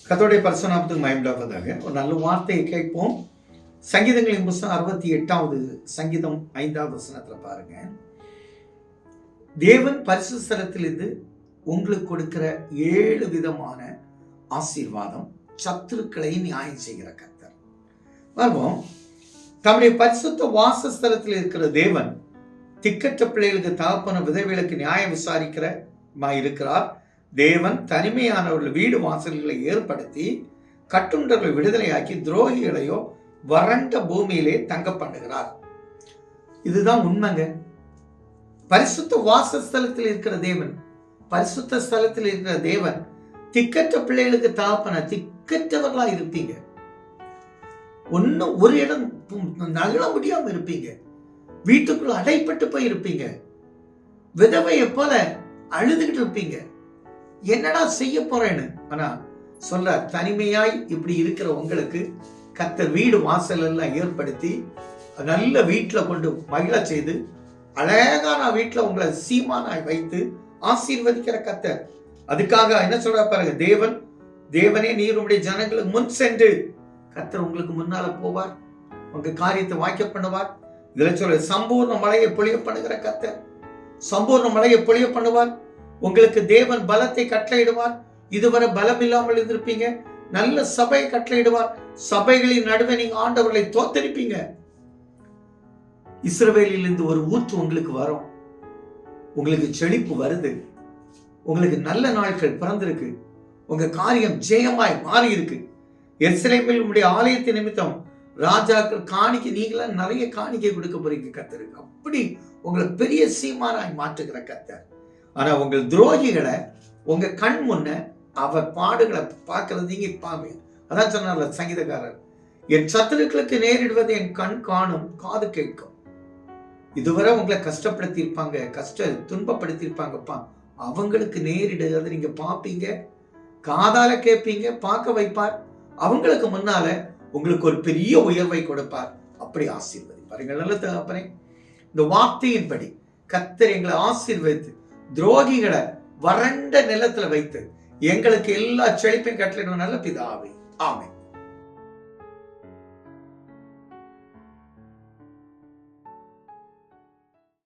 கர்த்தருடைய பரிசுத்த நாமத்துக்கு மகிமையுண்டாவதாக. ஒரு நல்ல வார்த்தையை கேட்போம். சங்கீதங்களின் புத்தகம் 68வது சங்கீதம் 5வது வசனத்துல பாருங்க. தேவன் பரிசுத்த ஸ்தலத்திலிருந்து உங்களுக்கு கொடுக்கிற 7 விதமான ஆசீர்வாதம், சத்துருக்களை நியாயம் செய்கிற கர்த்தர். பாருவோம், தம்முடைய பரிசுத்த வாசஸ்தலத்தில் இருக்கிற தேவன் திக்கற்ற பிள்ளைகளுக்கு தகப்பன விதவைகளுக்கு நியாயம் விசாரிக்கிற இருக்கிறார். தேவன் தனிமையானவர்கள் வீடு வாசல்களை ஏற்படுத்தி கட்டுண்டவர்களை விடுதலையாக்கி துரோகிகளையோ வறண்ட பூமியிலே தங்க பண்ணுகிறார். இதுதான் உண்மைங்க. பரிசுத்த வாசஸ்தலத்தில் இருக்கிற தேவன், பரிசுத்த ஸ்தலத்தில் இருக்கிற தேவன் திக்கற்ற பிள்ளைகளுக்கு தகப்பன, திக்கற்றவர்களா இருப்பீங்க. ஒன்னும் ஒரு இடம் நகர முடியாம இருப்பீங்க. வீட்டுக்குள்ள அடைப்பட்டு போய் இருப்பீங்க. விதவையை போல அழுதுகிட்டு இருப்பீங்க. என்னடா செய்ய போறேன்னு. ஆனா சொல்ற, தனிமையாய் இப்படி இருக்கிற உங்களுக்கு கர்த்தர் வீடு வாசல் எல்லாம் ஏற்படுத்தி நல்ல வீட்டுல கொண்டு மகிழ செய்து அழகான வீட்டுல உங்களை சீமானாய் வைத்து ஆசீர்வதிக்கிற கர்த்தர். அதுக்காக என்ன சொல்ற பாருங்க, தேவனே நீர் உடைய ஜனங்களுக்கு முன் சென்று, கர்த்தர் உங்களுக்கு முன்னால போவார், உங்க காரியத்தை வாய்க்க பண்ணுவார். இதுல சொல்ற, சம்பூர்ண மழையை பொழிய பண்ணுகிற கர்த்தர், சம்பூர்ண மழையை பொழிய பண்ணுவார். உங்களுக்கு தேவன் பலத்தை கட்டளையிடுவார். இதுவரை பலம் இல்லாமல் இருந்திருப்பீங்க, நல்ல சபையை கட்டளையிடுவார். சபைகளின் நடுவே நீங்க ஆண்டவர்களை தோத்தரிப்பீங்க. இஸ்ரவேலில் இருந்து ஒரு ஊற்று உங்களுக்கு வரும். உங்களுக்கு செழிப்பு வருது. உங்களுக்கு நல்ல நாட்கள் பிறந்திருக்கு. உங்க காரியம் ஜெயமாய் மாறி இருக்கு. எருசலேமில் உங்களுடைய ஆலயத்தின் நிமித்தம் ராஜாக்கள் காணிக்கை, நீங்களா நிறைய காணிக்கை கொடுக்க போறீங்க கர்த்தருக்கு. அப்படி உங்களை பெரிய சீமானாய் மாற்றுகிற கர்த்தர். ஆனா உங்கள் துரோகிகளை உங்க கண் முன்ன அவர் பாடுகளை பார்க்கறது நீங்க பாவீங்க. அதான் சொன்னார்ல சங்கீதக்காரர், என் சத்துருக்களுக்கு நேரிடுவது என் கண் காணும், காது கேட்கும். இதுவரை உங்களை கஷ்டப்படுத்தி இருப்பாங்க, துன்பப்படுத்தி இருப்பாங்கப்பா, அவங்களுக்கு நேரிடுறத நீங்க பார்ப்பீங்க, காதால கேட்பீங்க, பார்க்க வைப்பார். அவங்களுக்கு முன்னால உங்களுக்கு ஒரு பெரிய உயர்வை கொடுப்பார். அப்படி ஆசீர்வதிப்பார். எங்கள் நல்ல தகப்பனே, இந்த வார்த்தையின்படி கர்த்தர் எங்களை ஆசீர்வதித்து துரோகிகளை வறண்ட நிலத்துல வைத்து எங்களுக்கு எல்லா செழிப்பையும் கட்டளையிடும் நல்ல பிதாவே, ஆமென்.